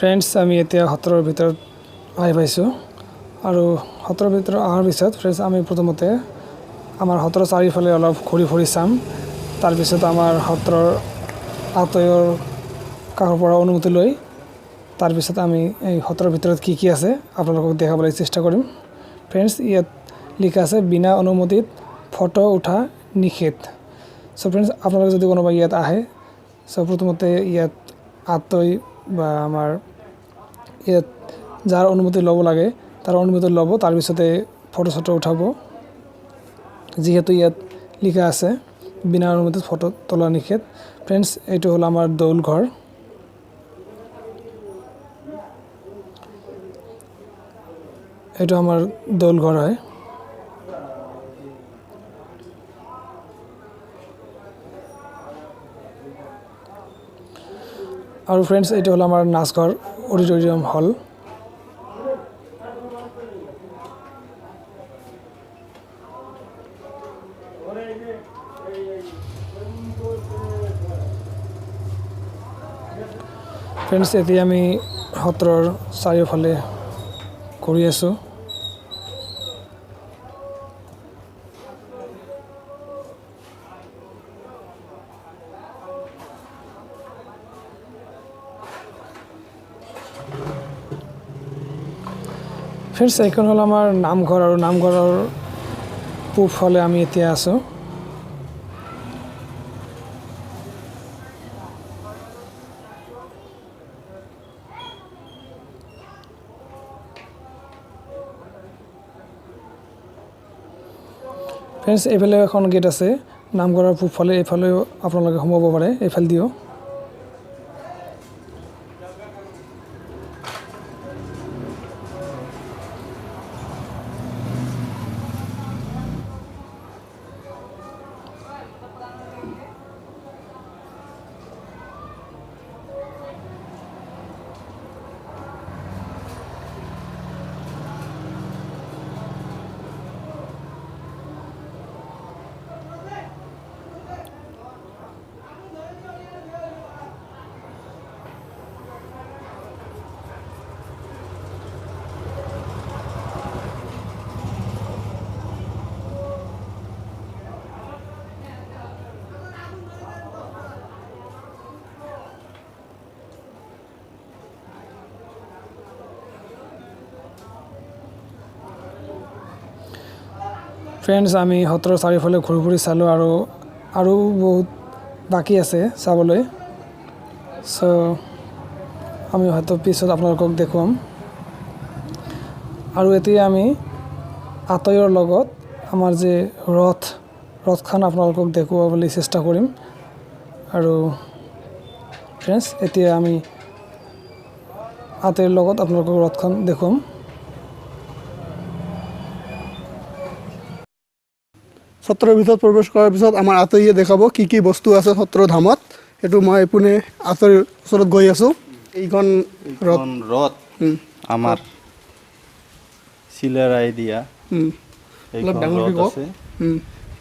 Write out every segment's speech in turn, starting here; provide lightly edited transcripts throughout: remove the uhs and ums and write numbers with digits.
Friends আমি এতিয়া সত্ৰৰ ভিতৰত আহি পাইছোঁ আৰু সত্ৰৰ ভিতৰত অহাৰ পিছত ফ্ৰেণ্ডছ আমি প্ৰথমতে আমাৰ সত্ৰৰ চাৰিওফালে অলপ ঘূৰি ফুৰি চাম। তাৰপিছত আমাৰ সত্ৰৰ আতয়ৰ কাষৰ পৰা অনুমতি লৈ তাৰপিছত আমি এই সত্ৰৰ ভিতৰত কি কি আছে আপোনালোকক দেখাবলৈ চেষ্টা কৰিম। ফ্ৰেণ্ডছ ইয়াত লিখা আছে বিনা অনুমতিত ফটো উঠা নিষেধ। চ' ফ্ৰেণ্ডছ আপোনালোকে যদি কোনোবা ইয়াত আহে চ' প্ৰথমতে ইয়াত আতয় বা আমাৰ ইয়াত যাৰ অনুমতি ল'ব লাগে তাৰ অনুমতি ল'ব, তাৰপিছতে ফটো চটো উঠাব। যিহেতু ইয়াত লিখা আছে বিনা অনুমতিত ফটো তোলা নিষেধ। ফ্ৰেণ্ডছ এইটো হ'ল আমাৰ দৌল ঘৰ। এইটো আমাৰ দৌল ঘৰ হয়। আৰু ফ্ৰেণ্ডছ এইটো হ'ল আমাৰ নাচঘৰ অডিটৰিয়াম হল। ফ্ৰেণ্ডছ এতিয়া আমি সত্ৰৰ চাৰিওফালে ঘূৰি আছোঁ। ফ্ৰেণ্ডছ এইখন হ'ল আমাৰ নামঘৰ আৰু নামঘৰৰ পূবফালে আমি এতিয়া আছোঁ। ফ্ৰেণ্ডছ এইফালে এখন গেট আছে নামঘৰৰ পূবফালে, এইফালেও আপোনালোকে সোমাব পাৰে, এইফালে দিও। ফ্ৰেণ্ডছ আমি সত্ৰৰ চাৰিওফালে ঘূৰি ফুৰি চালোঁ আৰু বহুত বাকী আছে চাবলৈ। চ' আমি হয়তো পিছত আপোনালোকক দেখুৱাম। আৰু এতিয়া আমি আতয়ৰ লগত আমাৰ যে ৰথখন আপোনালোকক দেখুৱাবলৈ চেষ্টা কৰিম। আৰু ফ্ৰেণ্ডছ এতিয়া আমি আতয়ৰ লগত আপোনালোকক ৰথখন দেখুৱাম। সত্ৰৰ ভিতৰত প্ৰৱেশ কৰাৰ পিছত আমাৰ আতয়ে দেখাব কি কি বস্তু আছে সত্ৰ ধামত। সেইটো মই এইপিনে আতয়ৰ ওচৰত গৈ আছোঁ। এইখন ৰথ আমাৰ চিলাৰাই দিয়া ৰথ আছে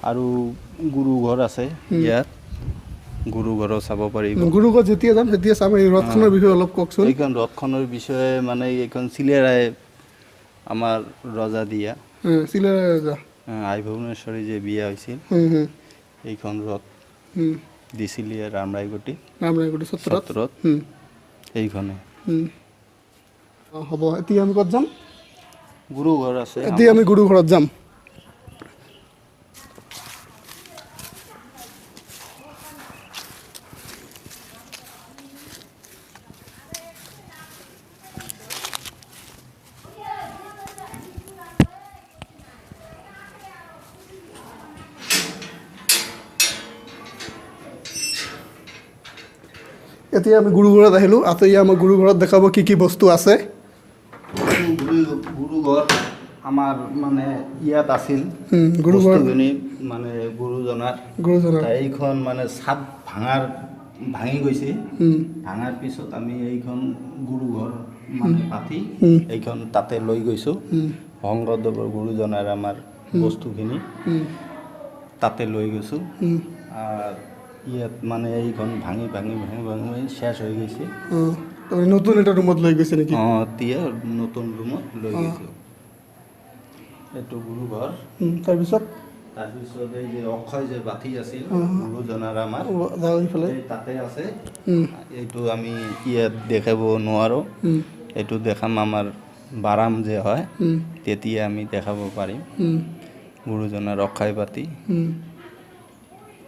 আৰু গুৰু ঘৰ আছে ইয়াত। গুৰু ঘৰো চাব পাৰিব। গুৰু ঘৰ যেতিয়া যাম তেতিয়া চাম। এই ৰথখনৰ বিষয়ে অলপ কওকচোন। এইখন ৰথখনৰ বিষয়ে মানে এইখন চিলাৰাই আমাৰ ৰজা দিয়া চিলাৰাই ৰজা আই ভুৱনেশ্বৰী যে বিয়া হৈছিল এইখন ৰথ দিছিলে ৰামৰাইকুটি সত্ৰত এইখনে। হ'ব, এতিয়া আমি ক'ত যাম? গুৰু ঘৰ আছে। এতিয়া আমি গুৰু ঘৰত যাম। এতিয়া আমি গুৰু ঘৰত আহিলোঁ। আতয়ে আমাৰ গুৰু ঘৰত দেখাব কি কি বস্তু আছে। গুৰু ঘৰ আমাৰ মানে ইয়াত আছিল গুৰু ঘৰ মানে গুৰুজনাৰ এইখন মানে চাপ ভাঙি গৈছে। ভাঙাৰ পিছত আমি এইখন গুৰু ঘৰ মানে পাতি এইখন তাতে লৈ গৈছোঁ। শংকৰদেৱৰ গুৰুজনাৰ আমাৰ বস্তুখিনি তাতে লৈ গৈছোঁ। ইয়াত মানে এইখন ভাঙি শেষ হৈ গৈছে। নতুন এটা ৰুমত লৈ গৈছে নেকি এতিয়া নতুন ৰুমত লৈ গৈছোঁ এইটো গুৰু ঘৰ তাৰপিছত এই যে অক্ষয় যে বাতি আছিল গুৰুজনাৰ আমাৰ এইফালে এই তাতে আছে এইটো আমি ইয়াত দেখাব নোৱাৰোঁ এইটো দেখাম আমাৰ বাৰাম যে হয় তেতিয়া আমি দেখাব পাৰিম গুৰুজনাৰ অক্ষয় বাতি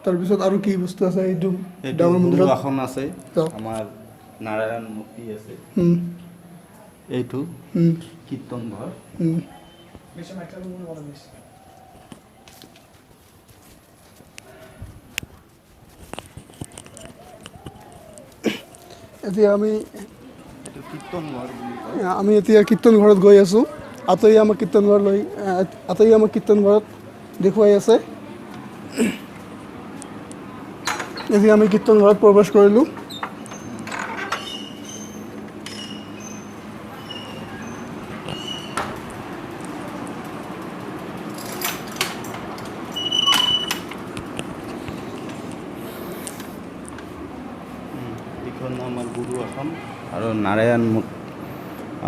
তাৰপিছত আৰু কি বস্তু আছে এইটো ডাঙৰ মন্দিৰ আসন আছে আমাৰ নাৰায়ণ মূৰ্তি আছে এইটো কীৰ্তন ঘৰ এতিয়া আমি কীৰ্তন ঘৰ এতিয়া কীৰ্তন ঘৰত গৈ আছোঁ আতৰি আমাক কীৰ্তন ঘৰত দেখুৱাই আছে এতিয়া আমি কীৰ্তন ঘৰত প্ৰৱেশ কৰিলোঁ এইখন আমাৰ গুৰু আসন আৰু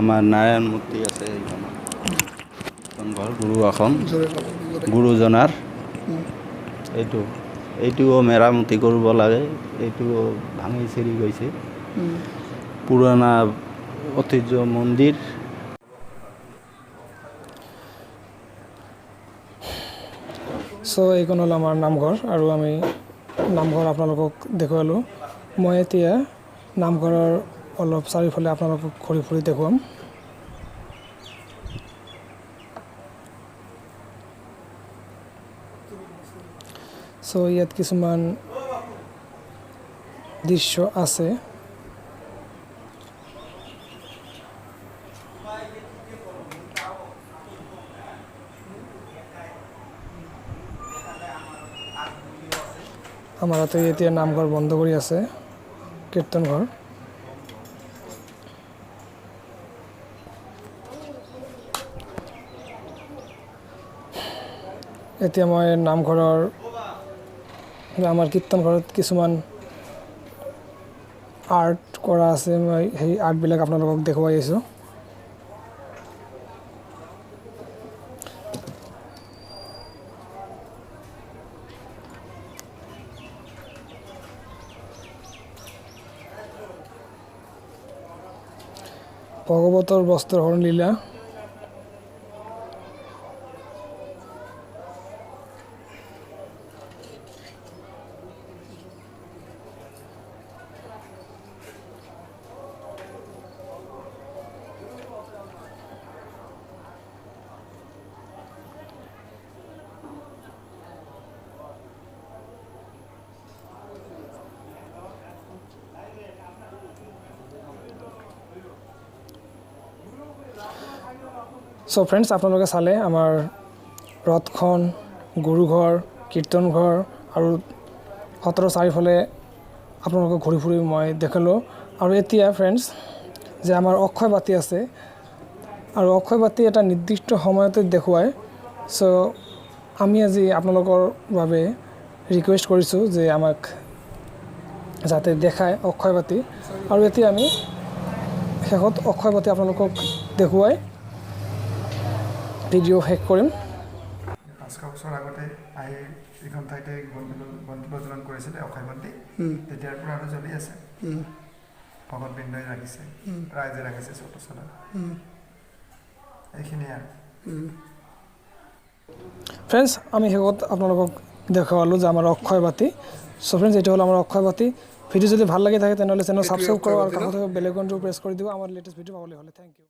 আমাৰ নাৰায়ণ মূৰ্তি আছে এইখন ঘৰ গুৰু আসন গুৰুজনাৰ এইটোও মেৰামতি কৰিব লাগে এইটোও ভাঙি চিৰি গৈছে পুৰণা ঐতিহ্য মন্দিৰ এইখন হ'ল আমাৰ নামঘৰ আৰু আমি নামঘৰ আপোনালোকক দেখুৱালোঁ মই এতিয়া নামঘৰৰ অলপ চাৰিওফালে আপোনালোকক ঘূৰি ফুৰি দেখুৱাম ইয়াত কিছুমান দৃশ্য আছে আমাৰ ইয়াতে এতিয়া নামঘৰ বন্ধ কৰি আছে কীৰ্তন ঘৰ এতিয়া মই নামঘৰৰ আমাৰ কীৰ্তন ঘৰত কিছুমান আৰ্ট কৰা আছে মই সেই আৰ্টবিলাক আপোনালোকক দেখুৱাই আছোঁ ভগৱতৰ বস্ত্ৰৰ হৰণ লীলা ফ্ৰেণ্ডছ আপোনালোকে চালে আমাৰ ৰথখন গুৰুঘৰ কীৰ্তন ঘৰ আৰু সত্ৰৰ চাৰিওফালে আপোনালোকক ঘূৰি ফুৰি মই দেখালোঁ আৰু এতিয়া ফ্ৰেণ্ডছ যে আমাৰ অক্ষয় বাতি আছে আৰু অক্ষয় বাতি এটা নিৰ্দিষ্ট সময়তে দেখুৱায় আমি আজি আপোনালোকৰ বাবে ৰিকুৱেষ্ট কৰিছোঁ যে আমাক যাতে দেখায় অক্ষয় বাতি আৰু এতিয়া আমি শেষত অক্ষয় বাতি আপোনালোকক দেখুৱাই ভিডিঅ' শেষ কৰিম 500 বছৰ আগতে আহি এইখন ঠাইতে বন্তি প্ৰজ্বলন কৰিছিলে অক্ষয় বন্তি তেতিয়াৰ পৰা আৰু জ্বলি আছে ভগতবৃন্দই ৰাখিছে ৰাইজে ৰাখিছে চট্টচালত এইখিনিয়ে আৰু ফ্ৰেণ্ডছ আমি শেষত আপোনালোকক দেখুৱালোঁ যে আমাৰ অক্ষয় বাতি ফ্ৰেণ্ডছ এইটো হ'ল আমাৰ অক্ষয় বাতি ভিডিঅ' যদি ভাল লাগি থাকে তেনেহ'লে চেনেল ছাবস্ক্ৰাইব কৰক আৰু কাষত বেল আইকনটো প্ৰেছ কৰি দিব আমাৰ লেটেষ্ট ভিডিঅ' পাবলৈ হ'লে থেংক ইউ